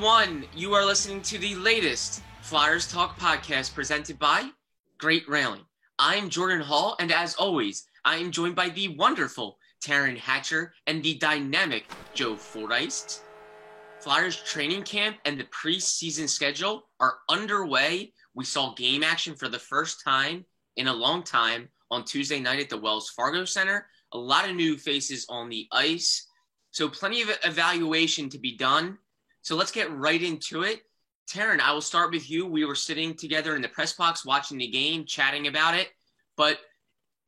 everyone. You are listening to the latest Flyers Talk podcast presented by Great Railing. I am Jordan Hall, and as always, I am joined by the wonderful Taryn Hatcher and the dynamic Joe Fordyce. Flyers training camp and the preseason schedule are underway. We saw game action for the first time in a long time on Tuesday night at the Wells Fargo Center. A lot of new faces on the ice. So plenty of evaluation to be done. So let's get right into it. Taryn, I will start with you. We were sitting together in the press box watching the game, chatting about it. But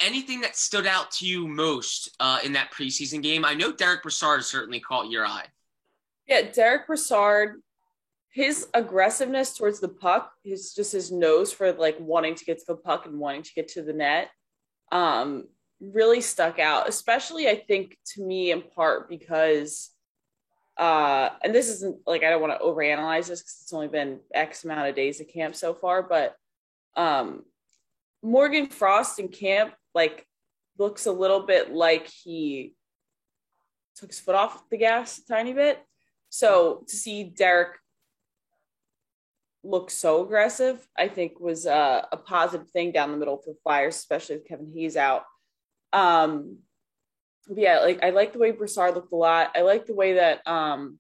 anything that stood out to you most in that preseason game? I know Derek Brassard certainly caught your eye. Yeah, Derek Brassard, his aggressiveness towards the puck, his nose for wanting to get to the puck and wanting to get to the net, really stuck out, especially I think to me in part because and this isn't I don't want to overanalyze this because it's only been X amount of days of camp so far, but Morgan Frost in camp looks a little bit like he took his foot off the gas a tiny bit. So to see Derek look so aggressive, I think was a positive thing down the middle for Flyers, especially with Kevin Hayes out. I like the way Brassard looked a lot. I like the way that Ryan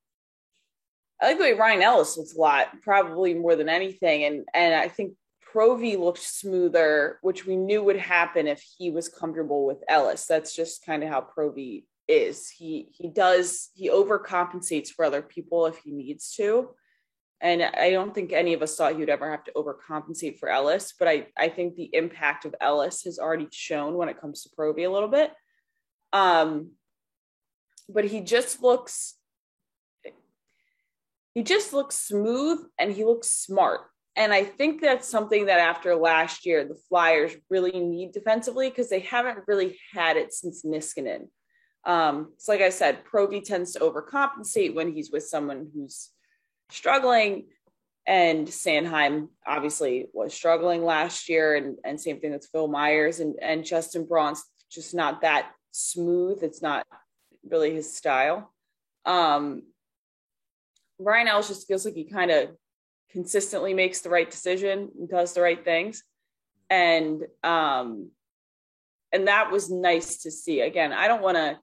Ellis looks a lot, probably more than anything. And I think Provy looked smoother, which we knew would happen if he was comfortable with Ellis. That's just kind of how Provy is. He overcompensates for other people if he needs to. And I don't think any of us thought he would ever have to overcompensate for Ellis, but I think the impact of Ellis has already shown when it comes to Provy a little bit. But he just looks smooth and he looks smart. And I think that's something that after last year, the Flyers really need defensively because they haven't really had it since Niskanen. So like I said, Provy tends to overcompensate when he's with someone who's struggling, and Sanheim obviously was struggling last year, and same thing with Phil Myers and Justin Braun's just not that smooth. It's not really his style. Ryan Ellis just feels like he kind of consistently makes the right decision and does the right things. And that was nice to see. Again, I don't want to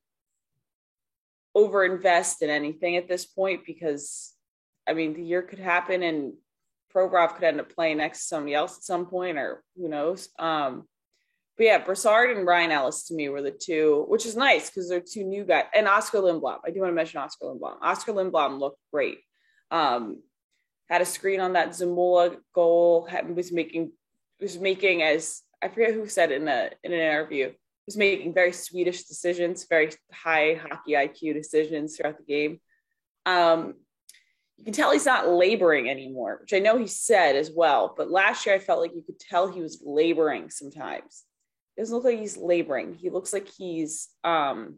overinvest in anything at this point because, the year could happen and Provorov could end up playing next to somebody else at some point, or who knows. But yeah, Brassard and Ryan Ellis to me were the two, which is nice because they're two new guys. And Oscar Lindblom. I do want to mention Oscar Lindblom. Oscar Lindblom looked great. Had a screen on that Zamula goal. Was making, as I forget who said in an interview, was making very Swedish decisions, very high hockey IQ decisions throughout the game. You can tell he's not laboring anymore, which I know he said as well. But last year I felt like you could tell he was laboring sometimes. It doesn't look like he's laboring. He looks like he's the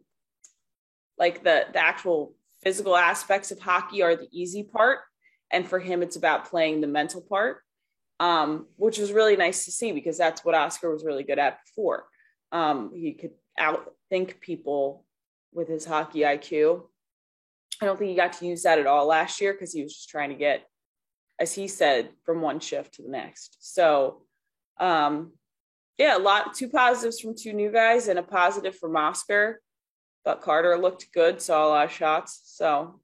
actual physical aspects of hockey are the easy part. And for him, it's about playing the mental part, which was really nice to see because that's what Oscar was really good at before. He could outthink people with his hockey IQ. I don't think he got to use that at all last year because he was just trying to get, as he said, from one shift to the next. So, two positives from two new guys and a positive from Oscar. Thought Carter looked good, saw a lot of shots. So,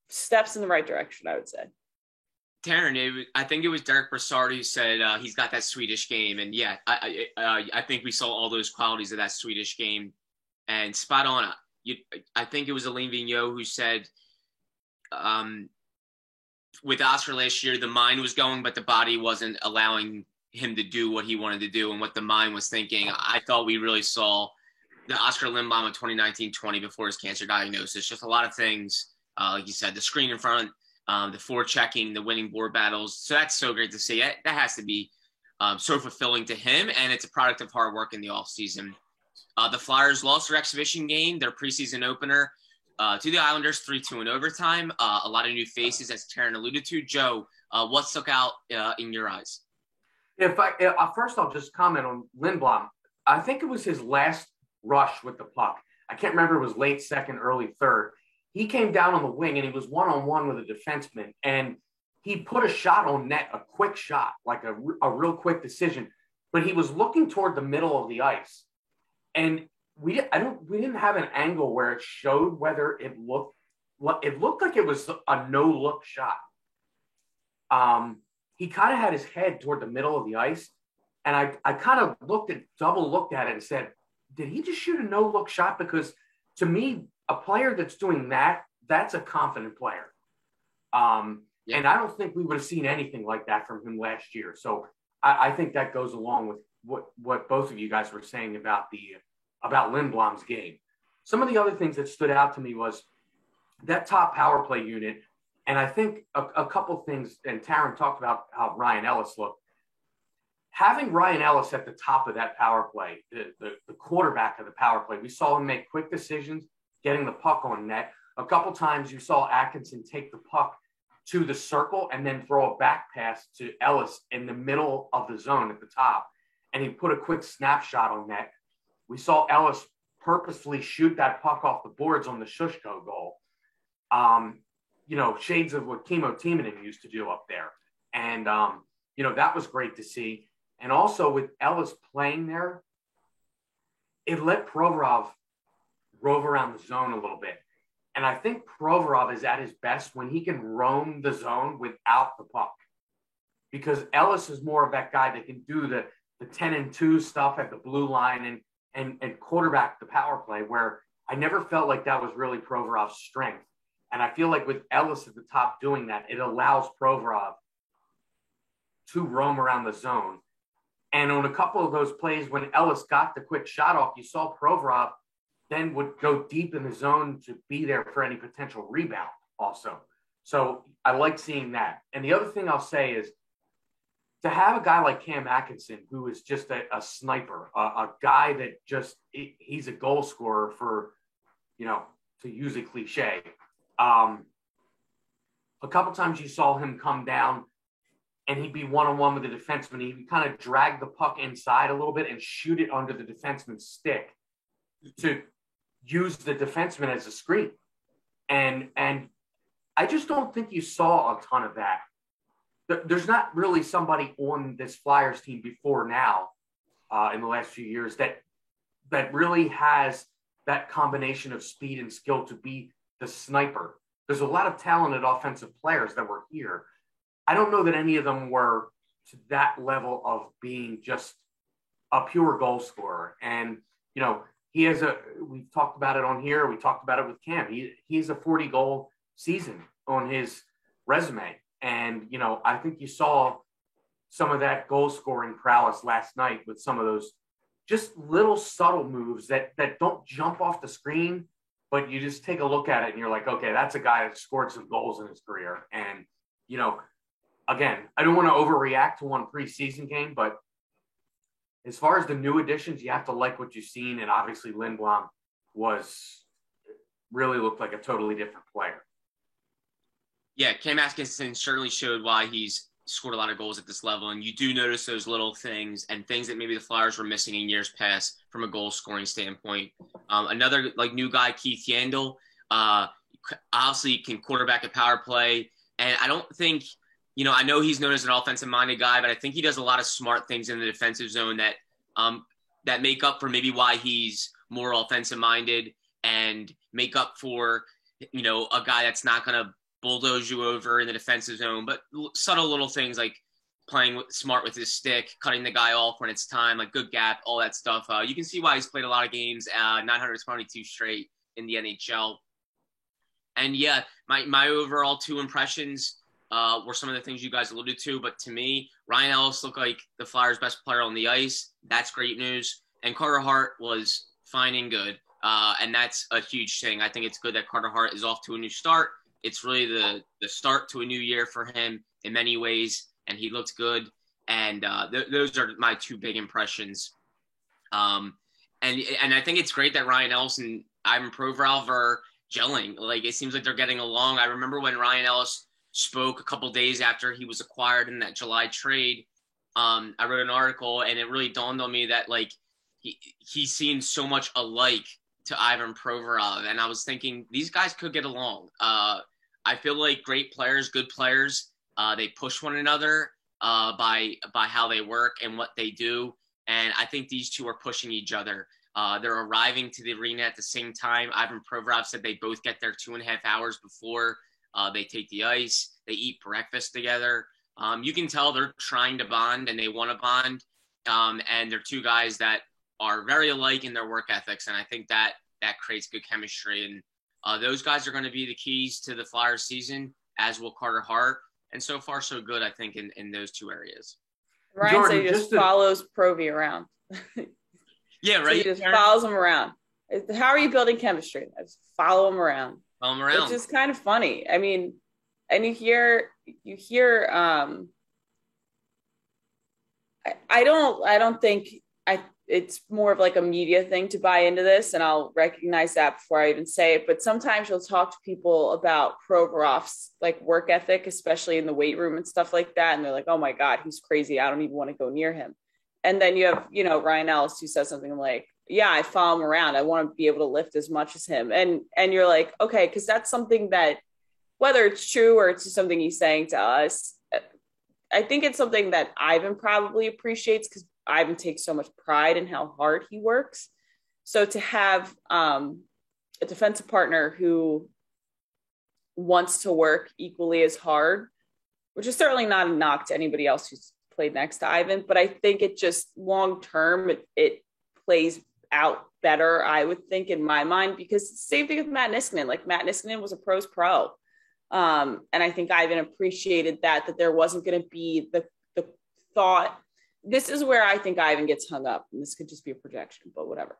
steps in the right direction, I would say. Taryn, I think it was Derek Brassard who said he's got that Swedish game. And yeah, I think we saw all those qualities of that Swedish game. And spot on. I think it was Alain Vigneault who said with Oscar last year, the mind was going, but the body wasn't allowing him to do what he wanted to do and what the mind was thinking. I thought we really saw the Oscar Lindblom of 2019-20 before his cancer diagnosis. Just a lot of things, like you said, the screen in front, the forechecking, the winning board battles. So that's so great to see. That has to be so fulfilling to him, and it's a product of hard work in the offseason. The Flyers lost their exhibition game, their preseason opener, to the Islanders 3-2 in overtime. A lot of new faces, as Taryn alluded to. Joe, what stuck out in your eyes? First, I'll just comment on Lindblom. I think it was his last rush with the puck. I can't remember, it was late second, early third. He came down on the wing and he was one-on-one with a defenseman. And he put a shot on net, a quick shot, like a real quick decision, but he was looking toward the middle of the ice. And we didn't have an angle where it showed whether it looked like it was a no-look shot. He kind of had his head toward the middle of the ice, and I kind of double looked at it and said, did he just shoot a no-look shot? Because to me, a player that's doing that, that's a confident player. Yeah. And I don't think we would have seen anything like that from him last year. So I think that goes along with what both of you guys were saying about Lindblom's game. Some of the other things that stood out to me was that top power play unit. And I think a couple things, and Taryn talked about how Ryan Ellis looked. Having Ryan Ellis at the top of that power play, the quarterback of the power play, we saw him make quick decisions, getting the puck on net. A couple times you saw Atkinson take the puck to the circle and then throw a back pass to Ellis in the middle of the zone at the top. And he put a quick snapshot on net. We saw Ellis purposefully shoot that puck off the boards on the Shushko goal. Shades of what Kimmo Timonen used to do up there. And, that was great to see. And also with Ellis playing there, it let Provorov rove around the zone a little bit. And I think Provorov is at his best when he can roam the zone without the puck. Because Ellis is more of that guy that can do the 10-2 stuff at the blue line and quarterback the power play, where I never felt like that was really Provorov's strength. And I feel like with Ellis at the top doing that, it allows Provorov to roam around the zone. And on a couple of those plays, when Ellis got the quick shot off, you saw Provorov then would go deep in the zone to be there for any potential rebound also. So I like seeing that. And the other thing I'll say is to have a guy like Cam Atkinson, who is just a sniper, a guy that he's a goal scorer for, to use a cliche. A couple times you saw him come down and he'd be one-on-one with the defenseman. He'd kind of drag the puck inside a little bit and shoot it under the defenseman's stick to use the defenseman as a screen. And I just don't think you saw a ton of that. There's not really somebody on this Flyers team before now in the last few years that really has that combination of speed and skill to be the sniper. There's a lot of talented offensive players that were here. I don't know that any of them were to that level of being just a pure goal scorer. And, we've talked about it on here. We talked about it with Cam. He's a 40-goal season on his resume. And, I think you saw some of that goal scoring prowess last night with some of those just little subtle moves that don't jump off the screen, but you just take a look at it and you're like, okay, that's a guy that scored some goals in his career. And, again, I don't want to overreact to one preseason game, but as far as the new additions, you have to like what you've seen. And obviously Lindblom really looked like a totally different player. Yeah, Cam Atkinson certainly showed why he's scored a lot of goals at this level. And you do notice those little things and things that maybe the Flyers were missing in years past from a goal scoring standpoint. Another new guy, Keith Yandel, obviously can quarterback a power play. And I don't think, I know he's known as an offensive-minded guy, but I think he does a lot of smart things in the defensive zone that make up for maybe why he's more offensive-minded and make up for, a guy that's not going to bulldoze you over in the defensive zone, but subtle little things like playing smart with his stick, cutting the guy off when it's time, like good gap, all that stuff. You can see why he's played a lot of games, 922 straight in the NHL. And yeah, my overall two impressions were some of the things you guys alluded to, but to me, Ryan Ellis looked like the Flyers' best player on the ice. That's great news. And Carter Hart was fine and good. And that's a huge thing. I think it's good that Carter Hart is off to a new start. It's really the start to a new year for him in many ways, and he looks good. And those are my two big impressions. And I think it's great that Ryan Ellis and Ivan Provorov are gelling. Like, it seems like they're getting along. I remember when Ryan Ellis spoke a couple days after he was acquired in that July trade. I wrote an article, and it really dawned on me that he seemed so much alike to Ivan Provorov, and I was thinking these guys could get along. I feel like great players, good players, They push one another by how they work and what they do. And I think these two are pushing each other. They're arriving to the arena at the same time. Ivan Provorov said they both get there 2.5 hours before they take the ice. They eat breakfast together. You can tell they're trying to bond and they want to bond. And they're two guys that are very alike in their work ethics. And I think that creates good chemistry. And those guys are going to be the keys to the Flyers season, as will Carter Hart. And so far, so good, I think, in those two areas. Ryan Jordan, said he just follows Provy around. Yeah, right. So he just follows him around. How are you building chemistry? I just follow him around. Follow him around. Which is kind of funny. I mean, and you hear I don't think it's more of like a media thing to buy into this, and I'll recognize that before I even say it. But sometimes you'll talk to people about Provorov's like work ethic, especially in the weight room and stuff like that, and they're like, "Oh my God, he's crazy. I don't even want to go near him." And then you have, Ryan Ellis, who says something like, "Yeah, I follow him around. I want to be able to lift as much as him." And you're like, okay, because that's something that, whether it's true or it's just something he's saying to us, I think it's something that Ivan probably appreciates because Ivan takes so much pride in how hard he works. So to have a defensive partner who wants to work equally as hard, which is certainly not a knock to anybody else who's played next to Ivan, but I think it just long term it plays out better, I would think, in my mind, because same thing with Matt Niskanen. Like, Matt Niskanen was a pro's pro. And I think Ivan appreciated that there wasn't going to be the thought. This is where I think Ivan gets hung up, and this could just be a projection, but whatever.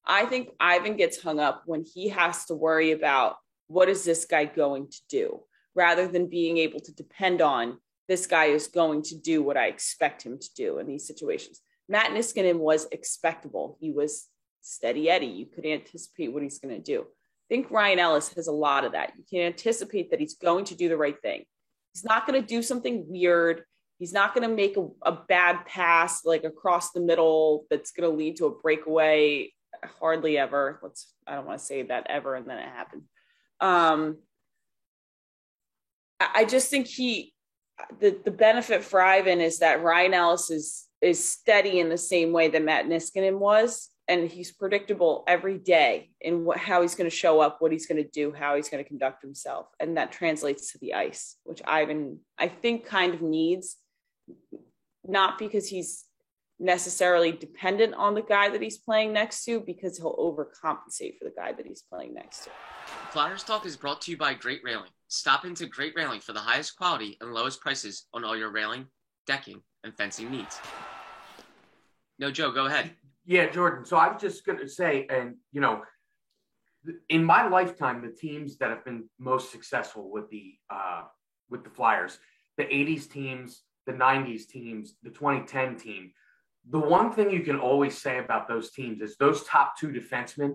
I think Ivan gets hung up when he has to worry about what is this guy going to do, rather than being able to depend on this guy is going to do what I expect him to do in these situations. Matt Niskanen was expectable. He was steady Eddie. You could anticipate what he's going to do. I think Ryan Ellis has a lot of that. You can anticipate that he's going to do the right thing. He's not going to do something weird. He's not going to make a bad pass like across the middle that's going to lead to a breakaway. Hardly ever. I don't want to say that ever and then it happened. I just think the benefit for Ivan is that Ryan Ellis is steady in the same way that Matt Niskanen was, and he's predictable every day in how he's going to show up, what he's going to do, how he's going to conduct himself, and that translates to the ice, which Ivan, I think, kind of needs, not because he's necessarily dependent on the guy that he's playing next to, because he'll overcompensate for the guy that he's playing next to. Flyers Talk is brought to you by Great Railing. Stop into Great Railing for the highest quality and lowest prices on all your railing, decking, and fencing needs. No, Joe, go ahead. Yeah, Jordan. So I was just going to say, and, in my lifetime, the teams that have been most successful with the Flyers, the 80s teams, the 90s teams, the 2010 team, the one thing you can always say about those teams is those top two defensemen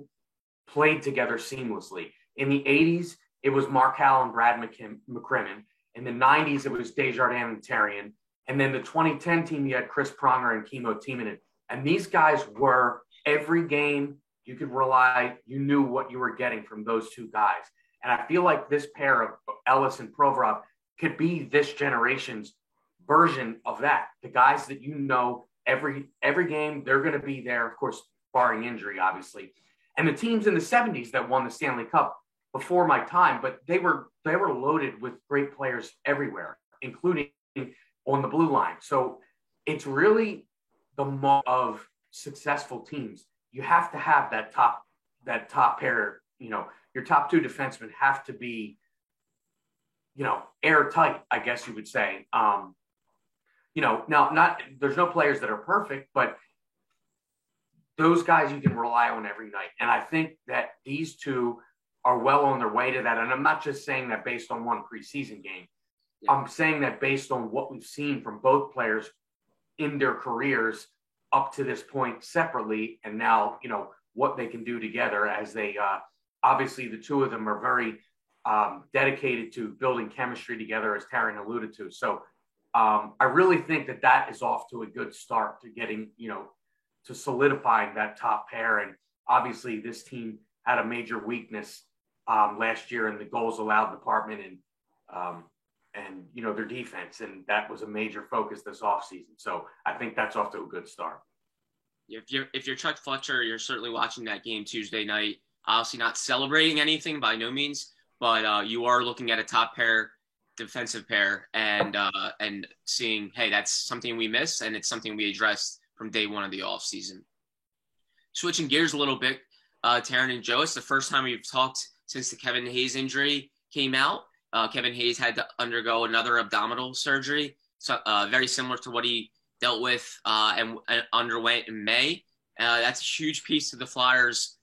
played together seamlessly. In the 80s, it was Mark Howell and Brad McCrimmon. In the 90s, it was Desjardins and Therrien. And then the 2010 team, you had Chris Pronger and Kimmo Timonen. And these guys were, every game you could rely, you knew what you were getting from those two guys. And I feel like this pair of Ellis and Provorov could be this generation's version of that. The guys that every game, they're going to be there, of course, barring injury, obviously. And the teams in the 70s that won the Stanley Cup before my time, but they were loaded with great players everywhere, including on the blue line. So it's really the mark of successful teams. You have to have that top pair, your top two defensemen have to be, airtight, I guess you would say. Now there's no players that are perfect, but those guys you can rely on every night. And I think that these two are well on their way to that. And I'm not just saying that based on one preseason game. Yeah. I'm saying that based on what we've seen from both players in their careers up to this point separately. And now, what they can do together as they, obviously the two of them are very dedicated to building chemistry together, as Taryn alluded to. So I really think that is off to a good start to getting, to solidifying that top pair. And obviously this team had a major weakness last year in the goals allowed department. and their defense, and that was a major focus this offseason. So I think that's off to a good start. If you're Chuck Fletcher, you're certainly watching that game Tuesday night. Obviously not celebrating anything by no means, but you are looking at a top pair, defensive pair, and seeing, hey, that's something we miss, and it's something we addressed from day one of the offseason. Switching gears a little bit, Taryn and Joe, it's the first time we've talked since the Kevin Hayes injury came out. Kevin Hayes had to undergo another abdominal surgery, so very similar to what he dealt with and underwent in May. That's a huge piece to the Flyers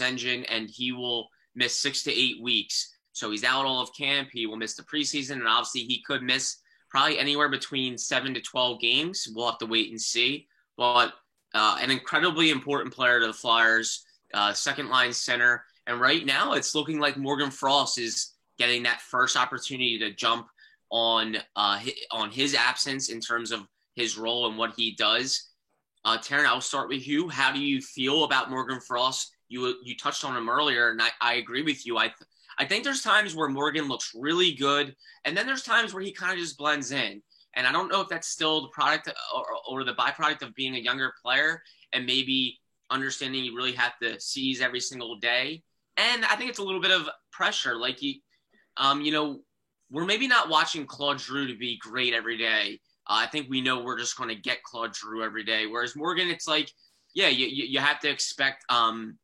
engine, and he will miss 6 to 8 weeks. So he's out all of camp. He will miss the preseason, and obviously he could miss probably anywhere between 7 to 12 games. We'll have to wait and see. But an incredibly important player to the Flyers, second line center. And right now it's looking like Morgan Frost is getting that first opportunity to jump on his absence in terms of his role and what he does. Taryn, I'll start with you. How do you feel about Morgan Frost? You touched on him earlier, and I agree with you. I think there's times where Morgan looks really good, and then there's times where he kind of just blends in. And I don't know if that's still the product or the byproduct of being a younger player and maybe understanding you really have to seize every single day. And I think it's a little bit of pressure. Like, we're maybe not watching Claude Giroux to be great every day. I think we know we're just going to get Claude Giroux every day. Whereas Morgan, it's like, yeah, you have to expect him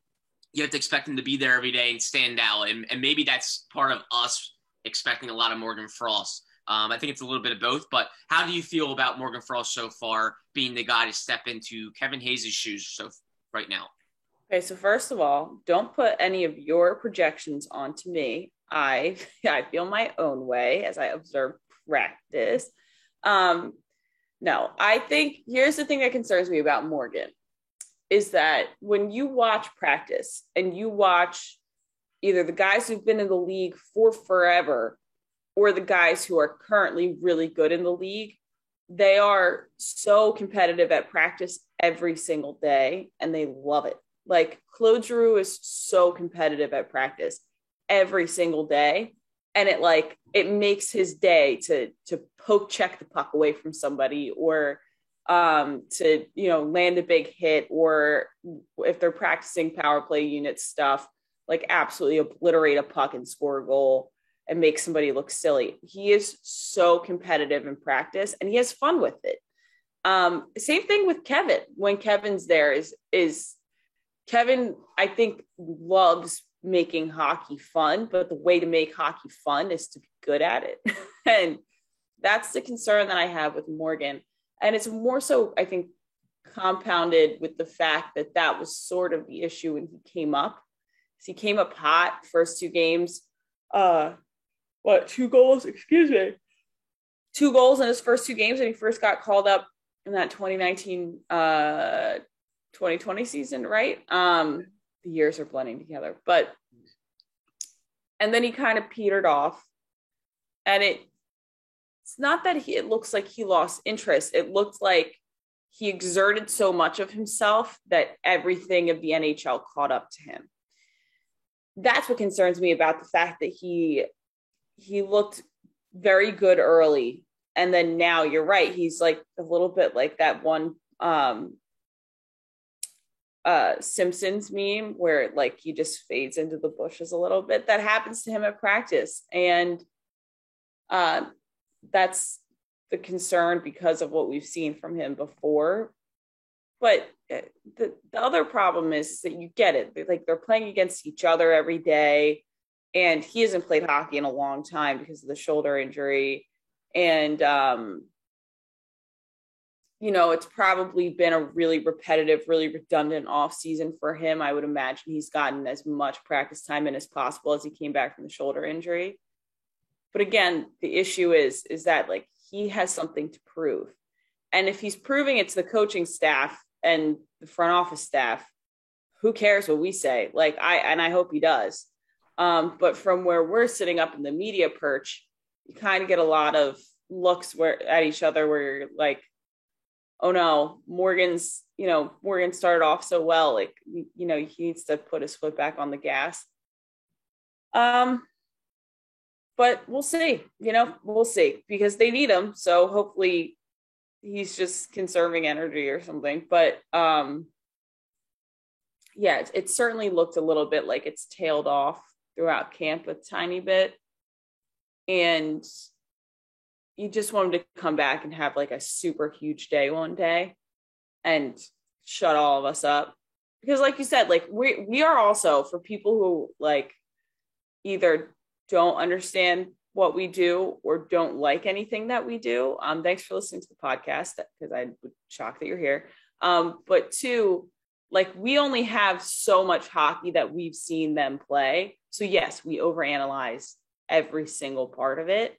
to be there every day and stand out. And maybe that's part of us expecting a lot of Morgan Frost. I think it's a little bit of both. But how do you feel about Morgan Frost so far, being the guy to step into Kevin Hayes' shoes right now? Okay, so first of all, don't put any of your projections onto me. I feel my own way as I observe practice. No, I think here's the thing that concerns me about Morgan is that when you watch practice and you watch either the guys who've been in the league for forever or the guys who are currently really good in the league, they are so competitive at practice every single day and they love it. Like Claude Giroux is so competitive at practice every single day. And it makes his day to poke check the puck away from somebody or to land a big hit, or if they're practicing power play unit stuff, like absolutely obliterate a puck and score a goal and make somebody look silly. He is so competitive in practice and he has fun with it. Same thing with Kevin. When Kevin's there is Kevin, I think, loves making hockey fun, but the way to make hockey fun is to be good at it. And that's the concern that I have with Morgan. And it's more so, I think, compounded with the fact that was sort of the issue when he came up. He came up hot first 2 games. 2 goals? 2 goals in his first 2 games when he first got called up in that 2019 2020 season, right? The years are blending together, and then he kind of petered off, and it's not that it looks like he lost interest. It looked like he exerted so much of himself that everything of the NHL caught up to him. That's what concerns me about the fact that he looked very good early, and then now you're right, he's like a little bit like that one Simpsons meme where like he just fades into the bushes a little bit. That happens to him at practice, and that's the concern because of what we've seen from him before. But the other problem is that you get it, like they're playing against each other every day, and he hasn't played hockey in a long time because of the shoulder injury, and it's probably been a really repetitive, really redundant off season for him. I would imagine he's gotten as much practice time in as possible as he came back from the shoulder injury. But again, the issue is that like he has something to prove. And if he's proving it to the coaching staff and the front office staff, who cares what we say? I hope he does. But from where we're sitting up in the media perch, you kind of get a lot of looks at each other where you're like, oh no, Morgan started off so well. Like, he needs to put his foot back on the gas. But but we'll see, we'll see because they need him. So hopefully he's just conserving energy or something. But yeah, it certainly looked a little bit like it's tailed off throughout camp a tiny bit. And you just want him to come back and have like a super huge day one day and shut all of us up. Because like you said, like we are also, for people who like either don't understand what we do or don't like anything that we do. Thanks for listening to the podcast, because I'm shocked that you're here. But two, like we only have so much hockey that we've seen them play. So yes, we overanalyze every single part of it.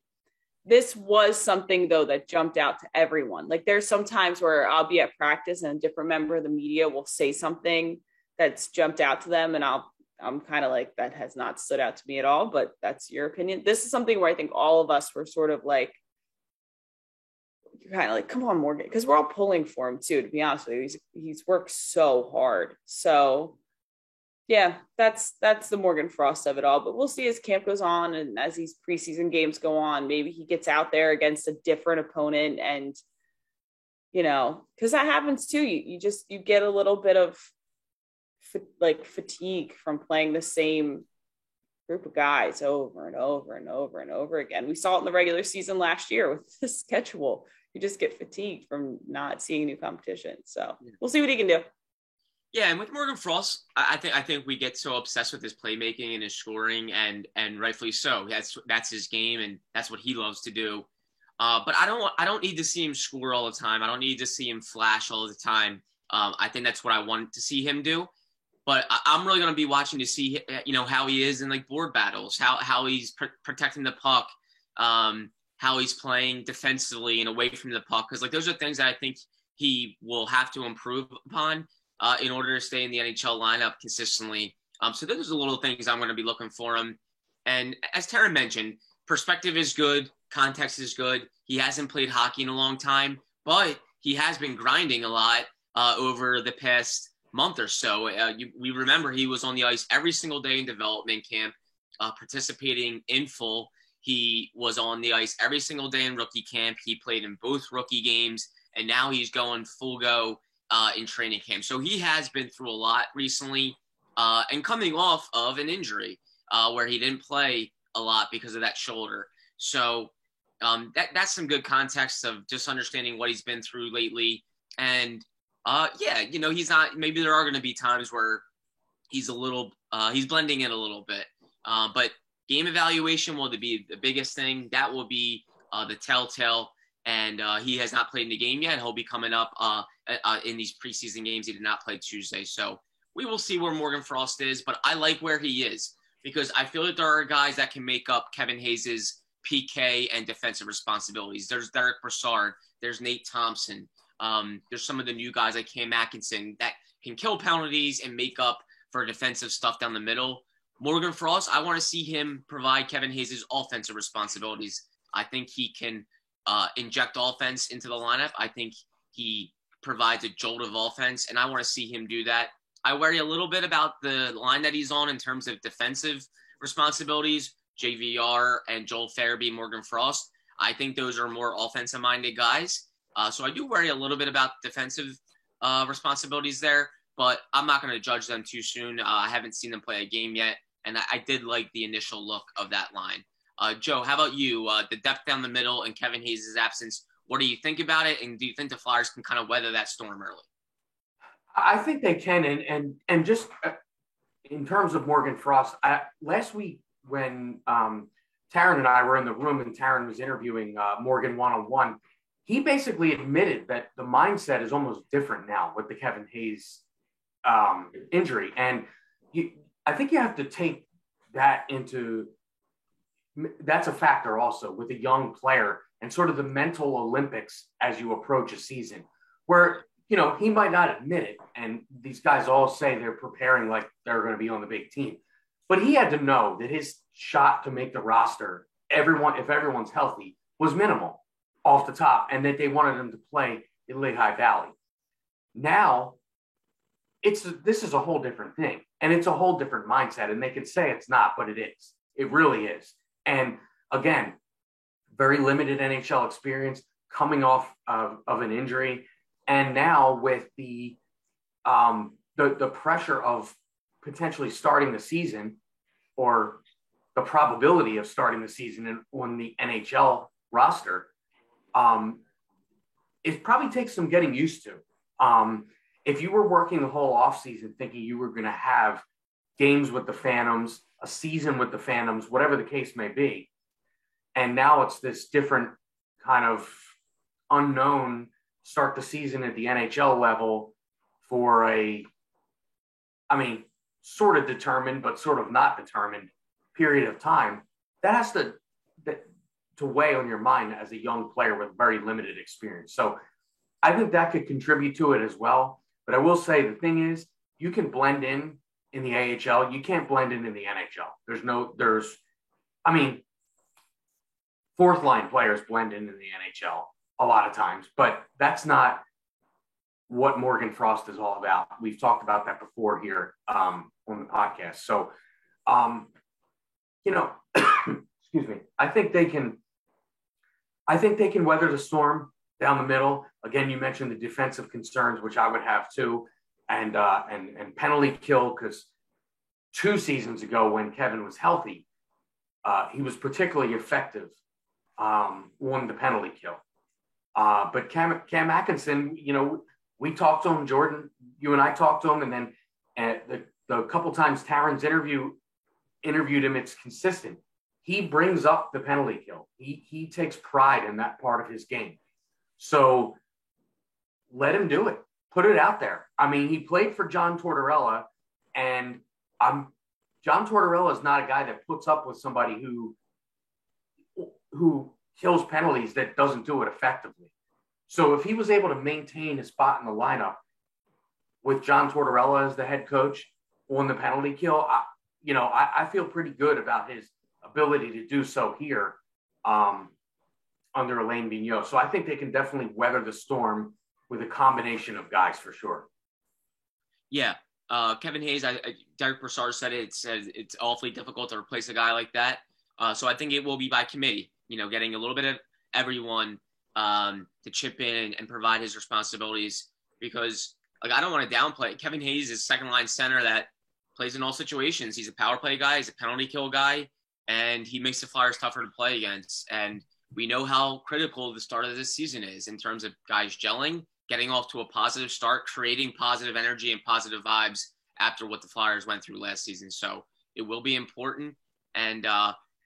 This was something though that jumped out to everyone. Like there's some times where I'll be at practice and a different member of the media will say something that's jumped out to them, and I'm kind of like, that has not stood out to me at all, but that's your opinion. This is something where I think all of us were sort of like, you're kind of like, come on, Morgan, because we're all pulling for him too, to be honest with you. He's worked so hard. So yeah, that's the Morgan Frost of it all. But we'll see as camp goes on and as these preseason games go on, maybe he gets out there against a different opponent, and because that happens too. You get a little bit of like fatigue from playing the same group of guys over and over and over and over again. We saw it in the regular season last year with the schedule. You just get fatigued from not seeing new competition. So we'll see what he can do. Yeah, and with Morgan Frost, I think we get so obsessed with his playmaking and his scoring, and rightfully so. That's his game, and that's what he loves to do. But I don't need to see him score all the time. I don't need to see him flash all the time. I think that's what I want to see him do. But I'm really going to be watching to see, how he is in like board battles, how he's protecting the puck, how he's playing defensively and away from the puck. Because like those are things that I think he will have to improve upon in order to stay in the NHL lineup consistently. So those are the little things I'm going to be looking for him. And as Taryn mentioned, perspective is good, context is good. He hasn't played hockey in a long time, but he has been grinding a lot over the past month or so. We remember he was on the ice every single day in development camp, participating in full. He was on the ice every single day in rookie camp. He played in both rookie games, and now he's going full go in training camp. So he has been through a lot recently, and coming off of an injury where he didn't play a lot because of that shoulder. So that's some good context of just understanding what he's been through lately. And he's not, maybe there are going to be times where he's he's blending in a little bit. But game evaluation will be the biggest thing. That will be the telltale. And he has not played in the game yet. He'll be coming up in these preseason games. He did not play Tuesday. So we will see where Morgan Frost is. But I like where he is because I feel that there are guys that can make up Kevin Hayes' PK and defensive responsibilities. There's Derek Brassard. There's Nate Thompson. There's some of the new guys like Cam Atkinson that can kill penalties and make up for defensive stuff down the middle. Morgan Frost, I want to see him provide Kevin Hayes' offensive responsibilities. I think he can inject offense into the lineup. I think he provides a jolt of offense, and I want to see him do that. I worry a little bit about the line that he's on in terms of defensive responsibilities, JVR and Joel Farabee, Morgan Frost. I think those are more offensive-minded guys. So I do worry a little bit about defensive responsibilities there, but I'm not going to judge them too soon. I haven't seen them play a game yet, and I did like the initial look of that line. Joe, how about you? The depth down the middle and Kevin Hayes' absence, what do you think about it, and do you think the Flyers can kind of weather that storm early? I think they can, and just in terms of Morgan Frost, last week when Taryn and I were in the room and Taryn was interviewing Morgan one-on-one, he basically admitted that the mindset is almost different now with the Kevin Hayes injury. And I think you have to take that that's a factor also with a young player and sort of the mental Olympics as you approach a season where, he might not admit it. And these guys all say they're preparing like they're going to be on the big team. But he had to know that his shot to make the roster, if everyone's healthy, was minimal off the top, and that they wanted him to play in Lehigh Valley. Now, this is a whole different thing, and it's a whole different mindset, and they can say it's not, but it is. It really is. And again, very limited NHL experience, coming off of an injury, and now with the pressure of potentially starting the season, or the probability of starting the season on the NHL roster, it probably takes some getting used to. If you were working the whole offseason thinking you were going to have games with the Phantoms, a season with the Phantoms, whatever the case may be, and now it's this different kind of unknown start the season at the NHL level for sort of determined, but sort of not determined period of time, that has to weigh on your mind as a young player with very limited experience. So I think that could contribute to it as well. But I will say the thing is, you can blend in the AHL. You can't blend in the NHL. Fourth line players blend in the NHL a lot of times, but that's not what Morgan Frost is all about. We've talked about that before here on the podcast. So, excuse me. I think they can weather the storm down the middle. Again, you mentioned the defensive concerns, which I would have too, and penalty kill, because 2 seasons ago when Kevin was healthy, he was particularly effective on the penalty kill. But Cam Atkinson, we talked to him, Jordan, you and I talked to him, and then the couple times Taryn's interviewed him, it's consistent. He brings up the penalty kill. He takes pride in that part of his game. So let him do it. Put it out there. I mean, he played for John Tortorella, and John Tortorella is not a guy that puts up with somebody who kills penalties that doesn't do it effectively. So if he was able to maintain his spot in the lineup with John Tortorella as the head coach on the penalty kill, I feel pretty good about his ability to do so here under Alain Vigneault. So I think they can definitely weather the storm with a combination of guys for sure. Yeah. Kevin Hayes, Derek Brassard said it's awfully difficult to replace a guy like that. So I think it will be by committee, getting a little bit of everyone to chip in and provide his responsibilities, because I don't want to downplay it. Kevin Hayes is second line center that plays in all situations. He's a power play guy. He's a penalty kill guy, and he makes the Flyers tougher to play against. And we know how critical the start of this season is in terms of guys gelling, getting off to a positive start, creating positive energy and positive vibes after what the Flyers went through last season. So it will be important. And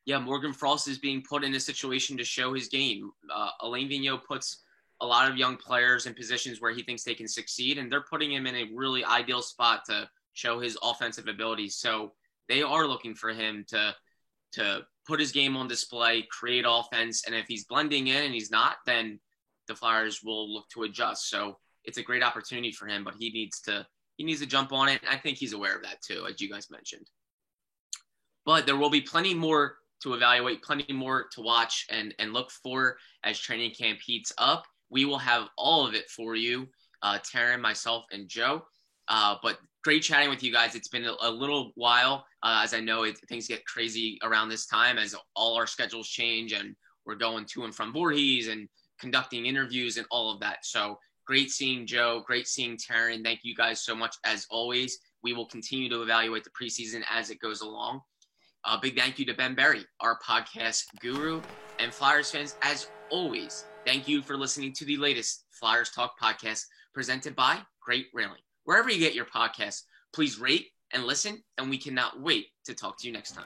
Morgan Frost is being put in a situation to show his game. Alain Vigneault puts a lot of young players in positions where he thinks they can succeed, and they're putting him in a really ideal spot to show his offensive abilities. So they are looking for him to put his game on display, create offense, and if he's blending in and he's not, then the Flyers will look to adjust. So it's a great opportunity for him, but he needs to jump on it. I think he's aware of that too, as you guys mentioned. But there will be plenty more to evaluate, plenty more to watch and look for as training camp heats up. We will have all of it for you, Taryn, myself, and Joe. But great chatting with you guys. It's been a little while, as I know things get crazy around this time as all our schedules change and we're going to and from Voorhees and conducting interviews and all of that. So great seeing Joe, great seeing Taryn. Thank you guys so much as always. We will continue to evaluate the preseason as it goes along. Big thank you to Ben Berry, our podcast guru, and Flyers fans, as always. Thank you for listening to the latest Flyers Talk podcast presented by Great Railing. Wherever you get your podcasts, please rate and listen, and we cannot wait to talk to you next time.